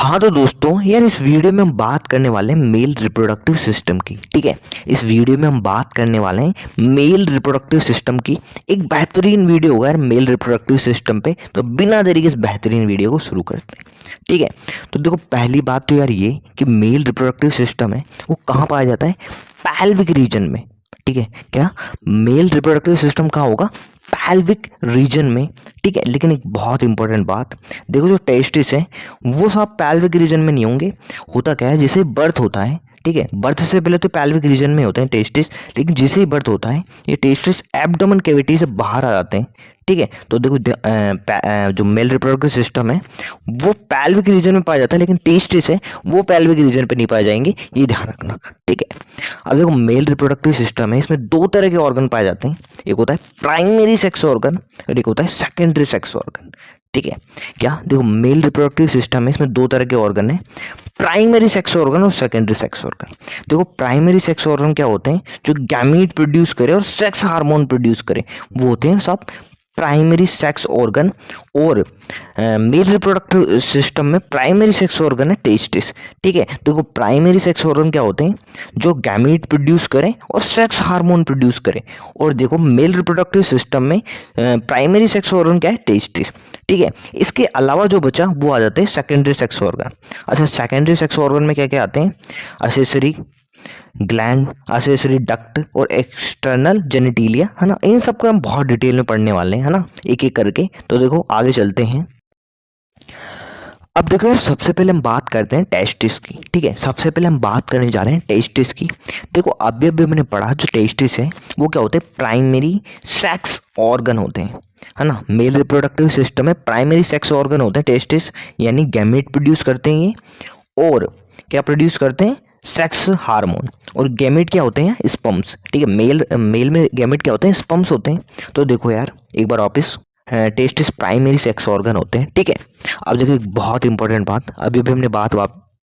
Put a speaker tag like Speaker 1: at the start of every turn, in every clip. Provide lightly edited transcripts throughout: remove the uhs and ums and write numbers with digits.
Speaker 1: हाँ तो दोस्तों यार इस वीडियो में हम बात करने वाले हैं मेल रिप्रोडक्टिव सिस्टम की। ठीक है, इस वीडियो में हम बात करने वाले हैं मेल रिप्रोडक्टिव सिस्टम की। एक बेहतरीन वीडियो होगा यार मेल रिप्रोडक्टिव सिस्टम पे। तो बिना देरी के इस बेहतरीन वीडियो को शुरू करते हैं। ठीक है, तो देखो पहली बात तो यार ये कि मेल रिप्रोडक्टिव सिस्टम है वो कहाँ पाया जाता है? पैल्विक रीजन में। ठीक है, क्या मेल रिप्रोडक्टिव सिस्टम कहाँ होगा? पैल्विक रीजन में। ठीक है, लेकिन एक बहुत इंपॉर्टेंट बात, देखो जो टेस्टिस है वो सब पैल्विक रीजन में नहीं होंगे। होता क्या है, जैसे बर्थ होता है, ठीक है, बर्थ से पहले तो पैल्विक रीजन में होते हैं टेस्टिस, लेकिन जैसे ही बर्थ होता है ये टेस्टिस एब्डोमेन कैविटी से बाहर आ जाते हैं। ठीक है, तो देखो जो मेल रिप्रोडक्टिव सिस्टम है वो पैल्विक रीजन में पाया जाता है, लेकिन टेस्टिस है वो पैल्विक रीजन पे नहीं पाए जाएंगे, ये ध्यान रखना। ठीक है, अब देखो मेल रिप्रोडक्टिव सिस्टम है, इसमें दो तरह के ऑर्गन पाए जाते हैं। एक होता है प्राइमरी सेक्स ऑर्गन और एक होता है सेकेंडरी सेक्स ऑर्गन। ठीक है, क्या देखो मेल रिप्रोडक्टिव सिस्टम है, इसमें दो तरह के ऑर्गन है, प्राइमरी सेक्स ऑर्गन और सेकेंडरी सेक्स ऑर्गन। देखो प्राइमरी सेक्स ऑर्गन क्या होते हैं? जो गैमीट प्रोड्यूस करे और सेक्स हार्मोन प्रोड्यूस करे, वो होते हैं सब प्राइमरी सेक्स ऑर्गन। और मेल रिप्रोडक्टिव सिस्टम में प्राइमरी सेक्स ऑर्गन है टेस्टिस। ठीक है, देखो प्राइमरी सेक्स ऑर्गन क्या होते हैं? जो गैमीट प्रोड्यूस करें और सेक्स हार्मोन प्रोड्यूस करें। और देखो मेल रिप्रोडक्टिव सिस्टम में प्राइमरी सेक्स ऑर्गन क्या है? टेस्टिस। ठीक है, इसके अलावा जो बचा वो आ जाते हैं सेकेंडरी सेक्स ऑर्गन। अच्छा, सेकेंडरी सेक्स ऑर्गन में क्या क्या आते हैं? असेसरी ग्लैंड, असेसरी डक्ट और एक्सटर्नल जेनिटिलिया, है ना। इन सबको हम बहुत डिटेल में पढ़ने वाले हैं, है ना, एक एक करके। तो देखो आगे चलते हैं। अब देखो यार सबसे पहले हम बात करते हैं टेस्टिस की। ठीक है, सबसे पहले हम बात करने जा रहे हैं टेस्टिस की। देखो अभी मैंने पढ़ा जो टेस्टिस है वो क्या होते हैं? प्राइमरी सेक्स ऑर्गन होते हैं, है ना। मेल रिप्रोडक्टिव सिस्टम में प्राइमरी सेक्स ऑर्गन होते हैं टेस्टिस, यानी गैमेट प्रोड्यूस करते हैं ये। और क्या प्रोड्यूस करते हैं? Sex hormone. और गैमेट क्या होते हैं? स्पर्म्स। ठीक है, मेल में गैमेट क्या होते हैं? स्पर्म्स होते हैं। तो देखो यार एक बार वापस, टेस्टिस प्राइमरी सेक्स ऑर्गन होते हैं। ठीक है, अब देखो एक बहुत इंपॉर्टेंट बात, अभी हमने बात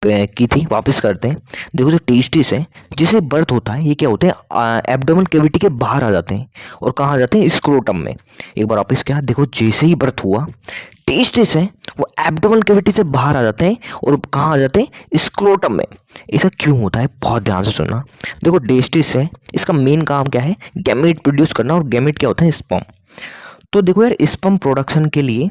Speaker 1: की थी, वापस करते हैं। देखो जो टेस्टिस है जिसे बर्थ होता है ये क्या होते हैं? एब्डोमेन कैविटी के बाहर आ जाते हैं। और कहाँ आ जाते हैं? स्क्रोटम में। एक बार वापस, क्या देखो जैसे ही बर्थ हुआ टेस्टिस है वो एब्डोमेन कैविटी से बाहर आ जाते हैं और कहाँ आ जाते हैं? स्क्रोटम में। ऐसा क्यों होता है? बहुत ध्यान से सुनना। देखो टेस्टिस है, इसका मेन काम क्या है? गैमेट प्रोड्यूस करना। और गैमेट क्या होता है? स्पर्म। तो देखो यार स्पर्म प्रोडक्शन के लिए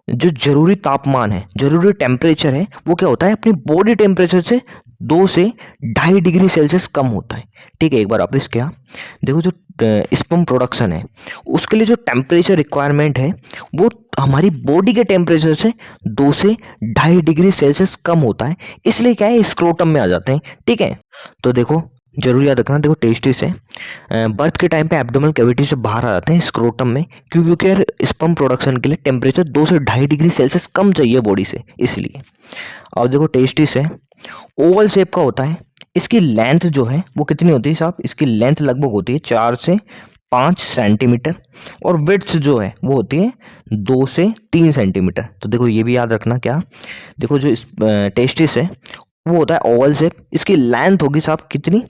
Speaker 1: जो जरूरी तापमान है, जरूरी टेम्परेचर है, वो क्या होता है? अपनी बॉडी टेम्परेचर से 2 से 2.5 डिग्री सेल्सियस कम होता है। ठीक है, एक बार वापस, क्या देखो जो स्पर्म प्रोडक्शन है उसके लिए जो टेम्परेचर रिक्वायरमेंट है वो हमारी बॉडी के टेम्परेचर से 2 से 2.5 डिग्री सेल्सियस कम होता है, इसलिए क्या है? स्क्रोटम में आ जाते हैं। ठीक है, तो देखो जरूर याद रखना, देखो टेस्टिस है बर्थ के टाइम पे एब्डोमेनल कैविटी से बाहर आ जाते हैं स्क्रोटम में, क्योंकि यार स्पर्म प्रोडक्शन के लिए टेम्परेचर 2 से 2.5 डिग्री सेल्सियस कम चाहिए बॉडी से, इसलिए। अब देखो टेस्टिस है ओवल शेप का होता है, इसकी लेंथ जो है वो कितनी होती है साहब? इसकी लेंथ लगभग होती है 4 से 5 सेंटीमीटर और विड्थ जो है वो होती है 2 से 3 सेंटीमीटर। तो देखो ये भी याद रखना, क्या देखो जो टेस्टिस है वो होता है ओवल शेप, इसकी लेंथ होगी साहब कितनी?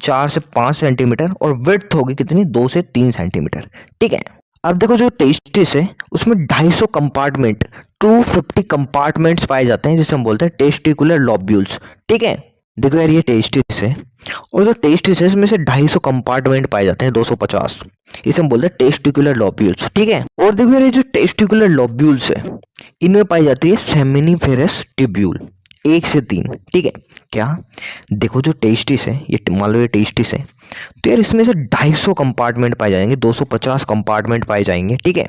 Speaker 1: 4 से 5 सेंटीमीटर और विड्थ होगी कितनी? 2 से 3 सेंटीमीटर। ठीक है, अब देखो जो टेस्टिस है उसमें 250 कंपार्टमेंट, 250 कंपार्टमेंट्स पाए जाते हैं, जिसे हम बोलते हैं टेस्टिकुलर लोब्यूल्स। ठीक है, देखो यार ये टेस्टिस है और जो टेस्टिस है इसमें से 250 कंपार्टमेंट पाए जाते हैं, 250, इसे हम बोलते हैं टेस्टिकुलर लोब्यूल्स। ठीक है, और देखो यार ये जो टेस्टिकुलर लोब्यूल्स है इनमें पाई जाती है सेमिनिफेरस ट्यूब्यूल 1 से 3। ठीक है, क्या देखो जो टेस्टिस है, ये मान लो ये टेस्टिस है, तो यार इसमें से 250 कंपार्टमेंट पाए जाएंगे, 250 कंपार्टमेंट पाए जाएंगे। ठीक है,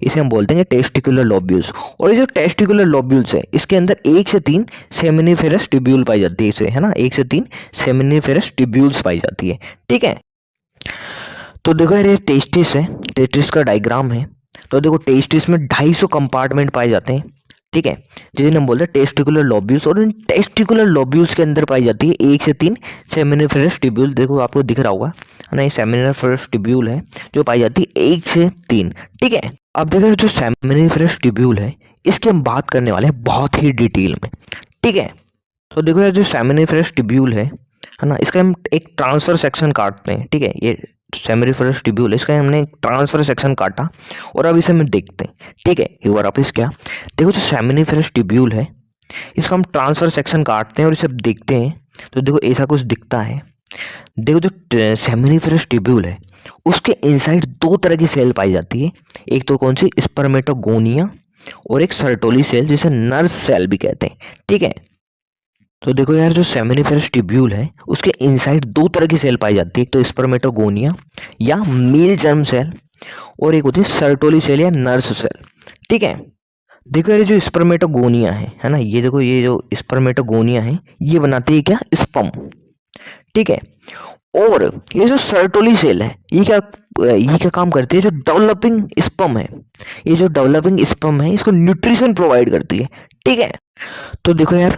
Speaker 1: इसे हम बोलते हैं टेस्टिकुलर लोब्यूल्स। और ये जो टेस्टिकुलर लोब्यूल्स है इसके अंदर 1 से 3 सेमिनिफेरस ट्यूब्यूल पाई जाती है, इसे, है ना, 1 से 3 सेमिनिफेरस ट्यूब्यूल्स पाई जाती है। ठीक है, तो देखो यार ये टेस्टिस है, टेस्टिस का डायग्राम है। तो देखो टेस्टिस में 250 कंपार्टमेंट पाए जाते हैं। ठीक है, जिन्हें हम बोलते हैं टेस्टिकुलर लोब्यूल्स। और इन टेस्टिकुलर लोब्यूल्स के अंदर पाई जाती है 1 से 3 सेमिनिफेरस ट्यूब्यूल। देखो आपको दिख रहा होगा, है ना, ये सेमिनिफेरस ट्यूब्यूल है जो पाई जाती है 1 से 3। ठीक है, अब देखो जो सेमिनिफेरस ट्यूब्यूल है इसकी हम बात करने वाले हैं बहुत ही डिटेल में। ठीक है, तो देखो यार जो सेमिनिफेरस ट्यूब्यूल है ना, इसका हम एक ट्रांसफर सेक्शन काटते हैं। ठीक है, ये सेमिनिफेरस ट्यूब्यूल, इसका हमने ट्रांसफर सेक्शन काटा और अब इसे हम देखते हैं। ठीक है, एक बार वापस, क्या देखो जो सेमिनिफेरस ट्यूब्यूल है इसका हम ट्रांसफर सेक्शन काटते हैं और इसे देखते हैं तो देखो ऐसा कुछ दिखता है। देखो जो सेमिनिफरस ट्यूब्यूल है उसके इनसाइड दो तरह की सेल पाई जाती है। एक तो कौन सी, स्पर्मेटोगोनिया, और एक सर्टोली सेल जिसे नर्स सेल भी कहते हैं। ठीक है, तो देखो यार जो सेमिनिफरस ट्यूब्यूल है उसके इनसाइड दो तरह की सेल पाई जाती है। एक तो स्पर्मेटोगोनिया या मेल जर्म सेल, और एक होती है सर्टोली सेल या नर्स सेल। ठीक है, देखो यार जो स्पर्मेटोगोनिया है ना, ये देखो ये जो स्पर्मेटोगोनिया है ये बनाती है क्या, स्पर्म। ठीक है, और ये जो सर्टोली सेल है ये क्या काम करती है, जो डेवलपिंग स्पर्म है, ये जो डेवलपिंग स्पर्म है इसको न्यूट्रिशन प्रोवाइड करती है। ठीक है, तो देखो यार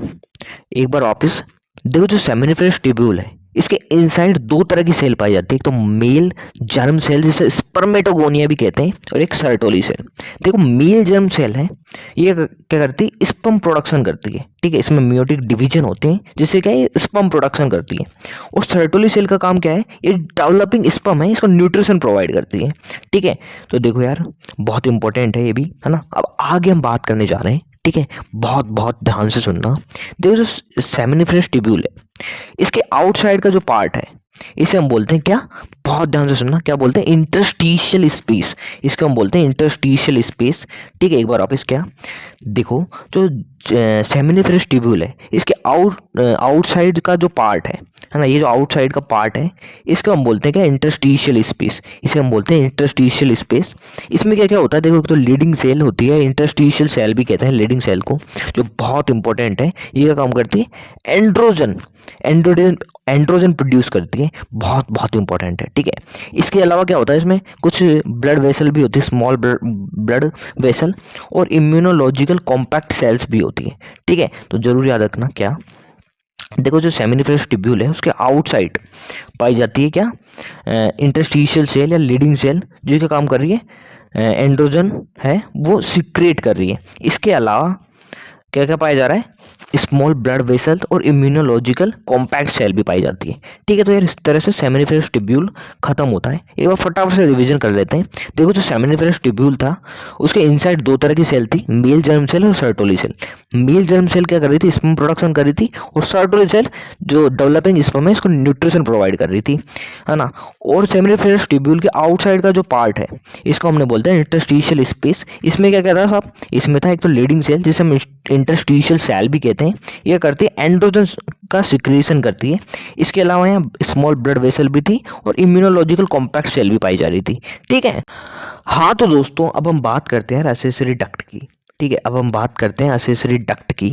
Speaker 1: एक बार वापस देखो जो सेमिनिफरस ट्यूब्यूल है इसके इनसाइड दो तरह की सेल पाई जाती है। एक तो मेल जर्म सेल जिसे स्पर्मेटोगोनिया भी कहते हैं, और एक सर्टोली सेल। देखो मेल जर्म सेल है ये क्या करती है, स्पर्म प्रोडक्शन करती है। ठीक है, इसमें मियोटिक डिवीजन होते हैं जिससे क्या है स्पर्म प्रोडक्शन करती है। और सर्टोली सेल का काम क्या है, ये डेवलपिंग स्पर्म है इसको न्यूट्रिशन प्रोवाइड करती है। ठीक है, तो देखो यार बहुत इंपॉर्टेंट है ये भी, है ना। अब आगे हम बात करने जा रहे हैं। ठीक है, बहुत बहुत ध्यान से सुनना। देखो जो सेमिनिफरस ट्यूब्यूल है इसके आउटसाइड का जो पार्ट है इसे हम बोलते हैं क्या, बहुत ध्यान से सुनना, क्या बोलते हैं, इंटरस्टिशियल स्पेस। इसको हम बोलते हैं इंटरस्टिशियल स्पेस। ठीक है, एक बार वापस क्या, देखो जो सेमिनिफरस ट्यूब्यूल है इसके आउटसाइड का जो पार्ट है ना, ये जो आउटसाइड का पार्ट है इसको हम बोलते हैं क्या, इंटरस्टिशियल स्पेस। इसे हम बोलते हैं इंटरस्टिशियल स्पेस। इसमें क्या क्या होता है, देखो एक तो लीडिंग सेल होती है, इंटरस्टिशियल सेल भी कहते हैं लीडिंग सेल को, जो बहुत इंपॉर्टेंट है। ये क्या काम करती है, एंड्रोजन प्रोड्यूस करती है, बहुत बहुत इंपॉर्टेंट है। ठीक है, इसके अलावा क्या होता है, इसमें कुछ ब्लड वेसल भी होती है, स्मॉल ब्लड वेसल, और इम्यूनोलॉजिकल कॉम्पैक्ट सेल्स भी होती है। ठीक है, तो जरूर याद रखना क्या, देखो जो सेमिनिफरस ट्यूब्यूल है उसके आउटसाइड पाई जाती है क्या, इंटरस्टिशियल सेल या लीडिंग सेल, जो क्या काम कर रही है, एंड्रोजन है वो सिक्रेट कर रही है। इसके अलावा क्या क्या पाया जा रहा है, स्मॉल ब्लड वेसल और इम्यूनोलॉजिकल कॉम्पैक्ट सेल भी पाई जाती है। ठीक है, तो यार इस तरह से सेमिनिफरस ट्यूब्यूल खत्म होता है। एक बार फटाफट से रिवीजन कर लेते हैं। देखो जो सेमिनिफरस ट्यूब्यूल था उसके इनसाइड दो तरह की सेल थी, मेल जर्म सेल और Sertoli cell. Male germ cell क्या कर रही थी, स्पर्म प्रोडक्शन कर रही थी, और सर्टोली सेल जो डेवलपिंग स्पर्म है इसको न्यूट्रिशन प्रोवाइड कर रही थी, है ना। और सेमिनिफरस ट्यूब्यूल के आउटसाइड का जो पार्ट है इसको हमने बोलते हैं इंटरस्टिशियल स्पेस। इसमें क्या क्या था साहब, इसमें था एक तो लीडिंग सेल जिसे हम इंटरस्टिशियल सेल भी कहते हैं, यह करती है एंड्रोजन का सिक्रीशन करती है। इसके अलावा यहाँ स्मॉल ब्लड वेसल भी थी और इम्यूनोलॉजिकल कॉम्पैक्ट सेल भी पाई जा रही थी। ठीक है, हाँ तो दोस्तों अब हम बात करते हैं एसेसरी डक्ट की। ठीक है, अब हम बात करते हैं एसेसरी डक्ट की।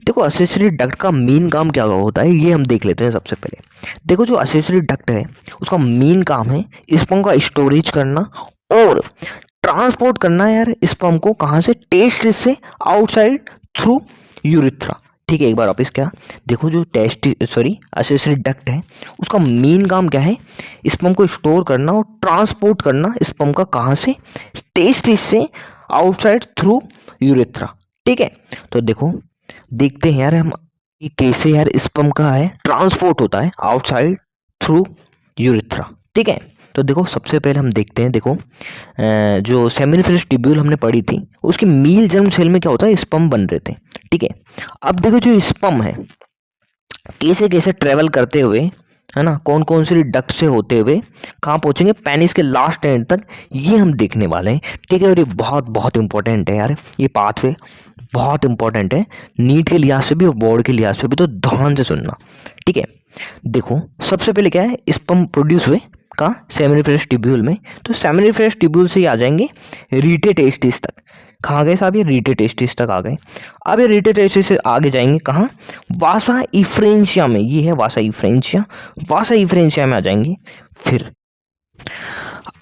Speaker 1: देखो एसेसरी डक्ट का मेन काम क्या होता है ये हम देख लेते हैं सबसे पहले। देखो जो एसेसरी डक्ट है उसका मेन काम है स्पर्म का स्टोरेज करना और ट्रांसपोर्ट करना यार स्पर्म को, कहाँ से, टेस्ट से आउटसाइड थ्रू यूरिथ्रा। ठीक है, एक बार वापस क्या, देखो जो एसेसरी डक्ट है उसका मेन काम क्या है, स्पर्म को स्टोर करना और ट्रांसपोर्ट करना स्पर्म का, कहाँ से, टेस्ट से आउटसाइड थ्रू यूरेथ्रा। ठीक है, तो देखो देखते हैं यार हम कि कैसे यार स्पर्म का है ट्रांसपोर्ट होता है आउटसाइड थ्रू यूरेथ्रा। ठीक है, तो देखो सबसे पहले हम देखते हैं, देखो जो सेमिनिफरस ट्यूब्यूल हमने पढ़ी थी उसके मेल जर्म सेल में क्या होता है, स्पर्म बन रहे थे। ठीक है, अब देखो जो स्पर्म है कैसे कैसे ट्रेवल करते हुए, है ना, कौन कौन सी डक्ट से होते हुए कहाँ पहुँचेंगे, पेनिस के लास्ट एंड तक, ये हम देखने वाले हैं। ठीक है, और ये बहुत बहुत इंपॉर्टेंट है यार, ये पाथवे बहुत इंपॉर्टेंट है, नीट के लिहाज से भी और बोर्ड के लिहाज से भी, तो ध्यान से सुनना। ठीक है, देखो सबसे पहले क्या है, स्पर्म प्रोड्यूस हुए कहाँ, सेमिनिफरस ट्यूब्यूल में। तो सेमिनिफरस ट्यूब्यूल से ही आ जाएंगे रीटे टेस्टिस तक। कहाँ गए साहब, ये रीटे टेस्टिस तक आ गए। अब ये रीटे टेस्टिस से आगे जाएंगे कहाँ, वासा इफ्रेंशिया में, ये है वासा इफ्रेंशिया, वासा इफ्रेंशिया में आ जाएंगे। फिर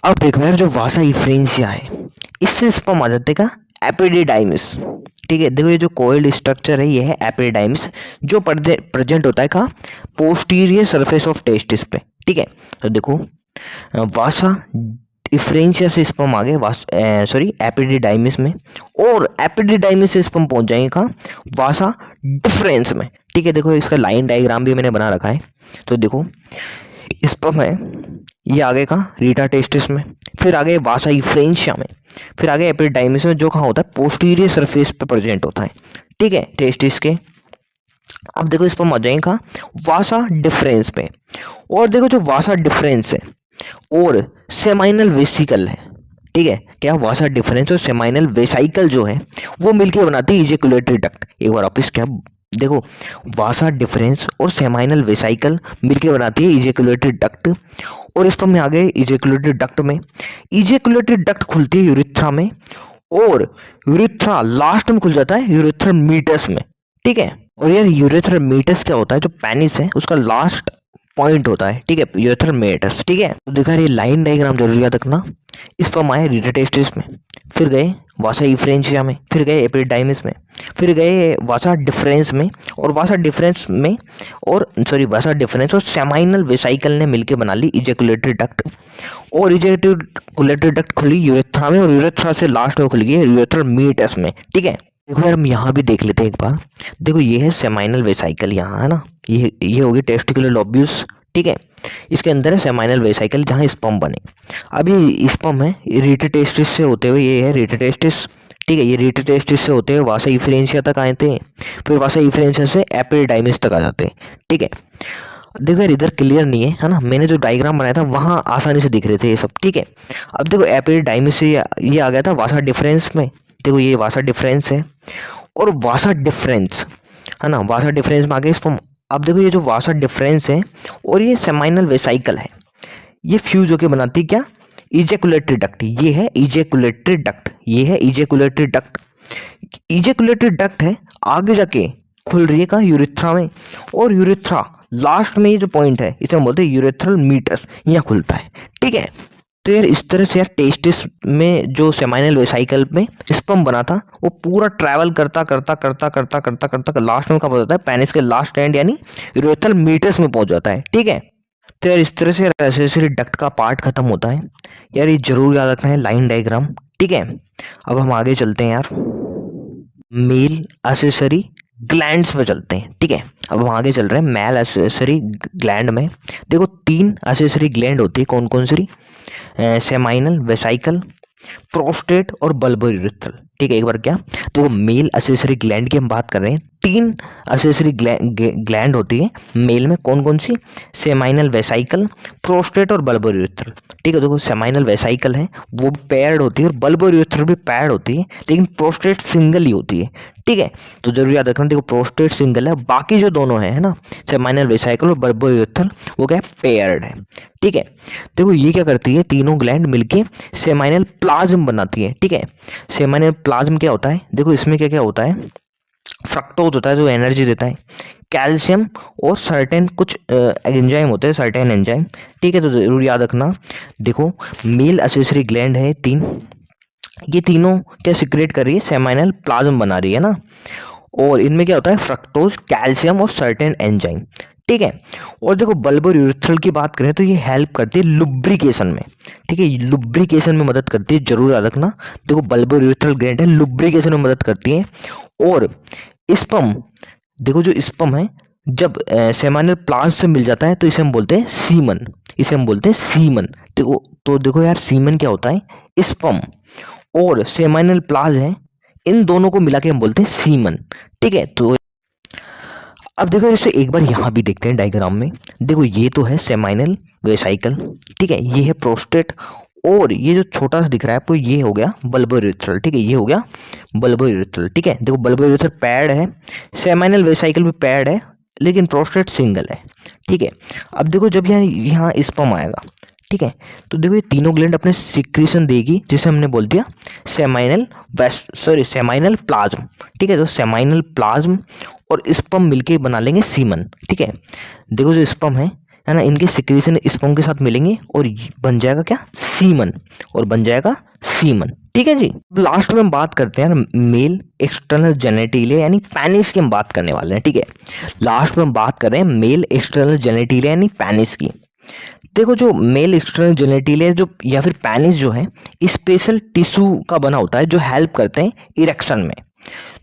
Speaker 1: अब देखो यार जो वासा इफ्रेंशिया है इससे स्पर्म आ जाते का एपिडिडाइमिस। ठीक है, देखो ये जो कोइल्ड स्ट्रक्चर है ये है एपिडिडाइमिस, जो प्रेजेंट होता है कहाँ, पोस्टीरियर सरफेस ऑफ टेस्टिस पे। ठीक है, तो देखो वासा इफ्रेंशिया से स्पर्म आ गए एपिडिडाइमिस में, और एपिडिडाइमिस से स्पर्म पहुंच जाएंगे कहाँ, वासा डिफरेंस में। ठीक है, देखो इसका लाइन डायग्राम भी मैंने बना रखा है। तो देखो स्पर्म है ये आ गए कहाँ, रीटा टेस्टिस में, फिर आ गए वासा इफ्रेंशिया में, फिर आ गए एपिडिडाइमिस में, जो कहाँ होता है, पोस्टीरियर सरफेस पे प्रेजेंट होता है। ठीक है, टेस्टिस के अब देखो स्पर्म आ जाएंगे कहाँ, वासा डिफरेंस पे। और देखो जो वासा डिफरेंस है और सेमाइनल वेसिकल है, ठीक है, क्या वासा डिफरेंस और सेमाइनल वेसाइकल जो है वो मिलके बनाती है इजेकुलेटरी डक्ट। एक बार वापस क्या, देखो वासा डिफरेंस और सेमाइनल वेसाइकल मिलके बनाती है इजेकुलेटरी डक्ट। और इस पर में आ गए इजेकुलेटरी डक्ट में, इजेकुलेटरी डक्ट खुलती है यूरिथ्रा में, और यूरिथ्रा लास्ट में खुल जाता है यूरेथ्रल मीटस में, ठीक है। और यार यूरेथ्रल मीटस क्या होता है, जो पेनिस है उसका लास्ट पॉइंट होता है, ठीक है, यूरेथ्रल मीटस, ठीक है। तो देखा, ये लाइन डायग्राम जरूर याद रखना। इस पर आए रीटाटेस्टिस में, फिर गए वासा इफ्रेंशिया में, फिर गए एपिडाइमिस में, फिर गए वासा डिफरेंस में, और वासा डिफरेंस में और वासा डिफरेंस और सेमाइनल वेसाइकल ने मिलकर बना ली इजेकुलेटरी डक्ट। और इजेकुलेटरी डक्ट खुली यूरेथ्रा में, और यूरेथ्रा से लास्ट में खुल गई यूरेथ्रल मीटस में, ठीक है। देखो यार हम यहाँ भी देख लेते हैं एक बार। देखो ये है सेमाइनल वेसाइकल, यहाँ है ना, ये होगी टेस्टिकुलर लोब्यूल्स, ठीक है। इसके अंदर है सेमाइनल वेसाइकल जहाँ स्पर्म बने। अब ये स्पर्म है, ये रीटाटेस्टिस से होते हुए, ये है रीटाटेस्टिस, ठीक है, ये रीटाटेस्टिस से होते हुए वासा इफ्रेंशिया तक आए थे, फिर वासा इफ्रेंशिया से एपिडाइमिस तक आ जाते हैं, ठीक है। देखो यार इधर क्लियर नहीं है ना, मैंने जो डायग्राम बनाया था वहाँ आसानी से दिख रहे थे ये सब, ठीक है। अब देखो एपिडाइमिस से ये आ गया था वासा डिफरेंस में, देखो ये वासा डिफरेंस है, और वासा डिफरेंस है ना, वासा डिफरेंस में आ गया स्पर्म। अब देखो ये जो वासा डिफरेंस है और ये सेमाइनल वेसाइकल है, ये फ्यूज होके बनाती क्या, इजेकुलेटरी डक्ट। ये है इजेकुलेटरी डक्ट, ये है इजेकुलेटरी डक्ट। इजेकुलेटरी डक्ट है, आगे जाके खुल रही है कहाँ, यूरिथ्रा में। और यूरिथ्रा लास्ट में ये जो पॉइंट है इसे हम बोलते हैं यूरेथ्रल मीटस, यहाँ खुलता है, ठीक है। तो यार इस तरह से यार टेस्टिस में जो सेमाइनल वेसाइकल में स्पर्म बना था वो पूरा ट्रैवल करता करता करता करता करता करता लास्ट में कब पहुंच जाता है, पेनिस के लास्ट एंड यानी यूरेथ्रल मीटस में पहुंच जाता है, ठीक है। तो यार इस तरह से एसेसरी डक्ट का पार्ट खत्म होता है। यार ये जरूर याद रखना है लाइन डायग्राम, ठीक है। अब हम आगे चलते हैं यार, मेल एसेसरी ग्लैंड्स में चलते हैं, ठीक है। अब हम आगे चल रहे हैं मेल एसेसरी ग्लैंड में। देखो 3 एसेसरी ग्लैंड होती है, कौन कौन सी, सेमाइनल, वेसाइकल, प्रोस्टेट और बल्बर यूरेथ्रल, ठीक है। एक बार क्या, देखो मेल एसेसरी ग्लैंड की हम बात कर रहे हैं, 3 एसेसरी ग्लैंड होती है मेल में, कौन कौन सी, सेमाइनल, वेसाइकल, प्रोस्टेट और बल्बर यूरेथ्रल, ठीक है। देखो सेमाइनल वेसाइकल है वो पेयर्ड होती है और बल्बर यूरेथ्रल भी पेयर्ड होती है, लेकिन प्रोस्टेट सिंगल ही होती है, ठीक है। तो जरूर याद रखना, देखो प्रोस्टेट सिंगल है, बाकी जो दोनों है ना, सेमाइनल वेसाइकल और बल्बर यूरेथ्रल, वो क्या है, पेयर्ड है, ठीक है। देखो ये क्या करती है, तीनों ग्लैंड मिलके सेमाइनल प्लाज्म बनाती है, ठीक है। सेमाइनल प्लाज्म क्या होता है, देखो इसमें क्या क्या होता है, फ्रक्टोज होता है जो एनर्जी देता है, कैल्शियम और सर्टेन कुछ एंजाइम होते हैं, सर्टेन एंजाइम, ठीक है। तो जरूर याद रखना, देखो मेल एसेसरी ग्लैंड है 3, ये तीनों क्या सिक्रेट कर रही है, सेमाइनल प्लाज्म बना रही है ना, और इनमें क्या होता है, फ्रक्टोज, कैल्शियम और सर्टेन एंजाइम, ठीक है। और देखो बल्बर यूरेथ्रल की बात करें तो ये हेल्प करती है लुब्रिकेशन में, ठीक है, लुब्रिकेशन में मदद करती है, जरूर याद रखना। देखो बल्बर यूरेथ्रल ग्लैंड है, लुब्रिकेशन में मदद करती है। और स्पर्म, देखो जो स्पर्म है जब सेमाइनल प्लाज्म से मिल जाता है तो इसे हम बोलते हैं सीमन, इसे हम बोलते हैं सीमन। देखो तो देखो यार सीमन क्या होता है, स्पर्म और सेमाइनल प्लाज्म है, इन दोनों को मिला के हम बोलते हैं सीमन, ठीक है। तो अब देखो इसे एक बार यहाँ भी देखते हैं डायग्राम में। देखो ये तो है सेमाइनल वेसाइकल, ठीक है, ये है प्रोस्टेट, और ये जो छोटा सा दिख रहा है आपको ये हो गया बल्बर यूरेथ्रल, ठीक है, ये हो गया बल्बर यूरेथ्रल, ठीक है। देखो बल्बर यूरेथ्रल पैड है, सेमाइनल वेसाइकल भी पैड है, लेकिन प्रोस्टेट सिंगल है, ठीक है। अब देखो जब यहाँ स्पर्म आएगा, ठीक है, तो देखो ये तीनों ग्लैंड अपने सिक्रीशन देगी, जिसे हमने बोल दिया सेमाइनल प्लाज्म, ठीक है। तो सेमाइनल प्लाज्म और स्पर्म मिलके बना लेंगे सीमन, ठीक है। देखो जो स्पर्म है ना, इनके सिक्रीशन स्पर्म के साथ मिलेंगे और बन जाएगा क्या, सीमन, और बन जाएगा सीमन, ठीक है जी। लास्ट में हम बात करते हैं मेल एक्सटर्नल जेनेटिलिया यानी पेनिस की हम बात करने वाले हैं, ठीक है। लास्ट में हम बात कर रहे हैं मेल एक्सटर्नल जेनेटिलिया यानी पेनिस की। देखो जो मेल एक्सटर्नल जेनेटिलिया जो या फिर पेनिस जो है, स्पेशल टिश्यू का बना होता है जो हेल्प करते हैं इरेक्शन में,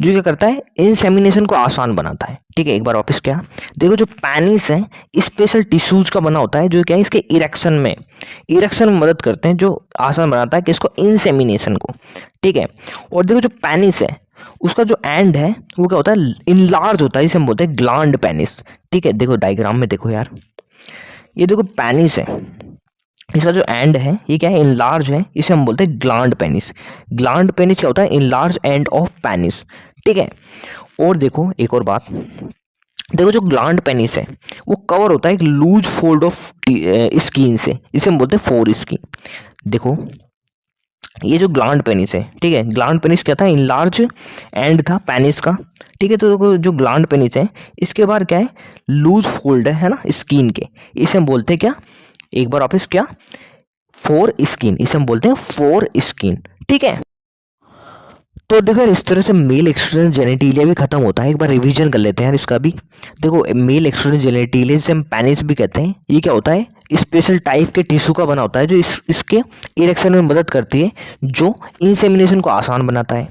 Speaker 1: जो क्या करता है, इंसेमिनेशन को आसान बनाता है, ठीक है। एक बार वापस क्या, देखो जो पेनिस है स्पेशल टिश्यूज का बना होता है जो क्या है, इसके इरेक्शन में मदद करते हैं, जो आसान बनाता है कि इसको इंसेमिनेशन को, ठीक है। और देखो जो पेनिस है उसका जो एंड है वो क्या होता है, इनलार्ज होता है, इसे हम बोलते हैं ग्लैंड पेनिस। ठीक है, देखो डायग्राम में देखो यार, ये देखो पेनिस है, इसका जो एंड है ये क्या है, इनलार्ज है, इसे हम बोलते हैं ग्लैंड पेनिस। ग्लैंड पेनिस क्या होता है, इनलार्ज एंड ऑफ पेनिस। ठीक है, और देखो एक और बात, देखो जो ग्लैंड पेनिस है वो कवर होता है एक लूज फोल्ड ऑफ स्किन से, इसे हम बोलते हैं फोर स्किन। देखो ये जो ग्लैंड पेनिस है, ठीक है, ग्लैंड पेनिस क्या था, इनलार्ज एंड था पेनिस का। ठीक है, तो देखो जो ग्लैंड पेनिस है इसके बाहर क्या है, लूज फोल्ड है ना स्किन के, इसे हम बोलते हैं क्या, एक बार वापस क्या, फोर स्किन, इसे हम बोलते हैं फोर स्किन। ठीक है, तो देखो यार इस तरह से मेल एक्सट्रेंस जेनेटिलिया भी खत्म होता है। एक बार रिवीजन कर लेते हैं यार इसका भी। देखो मेल एक्सट्रेंस जेनेटिलिया जिसे हम पेनिस भी कहते हैं, ये क्या होता है, स्पेशल टाइप के टिश्यू का बना होता है जो इसके इरेक्शन में मदद करती है, जो इंसेमिनेशन को आसान बनाता है।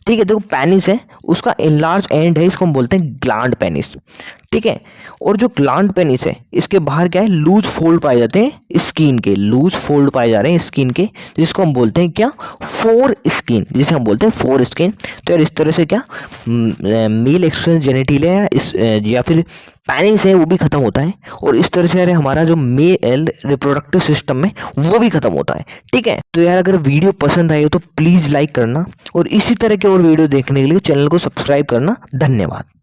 Speaker 1: ठीक है, देखो पेनिस है उसका इनलार्ज एंड है, इसको हम बोलते हैं ग्लैंड पेनिस। ठीक है, और जो ग्लैंड पेनिस है इसके बाहर क्या है, लूज फोल्ड पाए जाते हैं स्किन के, लूज फोल्ड पाए जा रहे हैं स्किन के, जिसको हम बोलते हैं क्या, फोर स्किन, जिसे हम बोलते हैं फोर स्किन। तो यार इस तरह से क्या मेल एक्सट्रेंस जेनेटिलिया या फिर पेनिस है वो भी खत्म होता है, और इस तरह से यार हमारा जो मेल रिप्रोडक्टिव सिस्टम है वो भी खत्म होता है। ठीक है, तो यार अगर वीडियो पसंद आई हो तो प्लीज़ लाइक करना, और इसी तरह के और वीडियो देखने के लिए चैनल को सब्सक्राइब करना। धन्यवाद।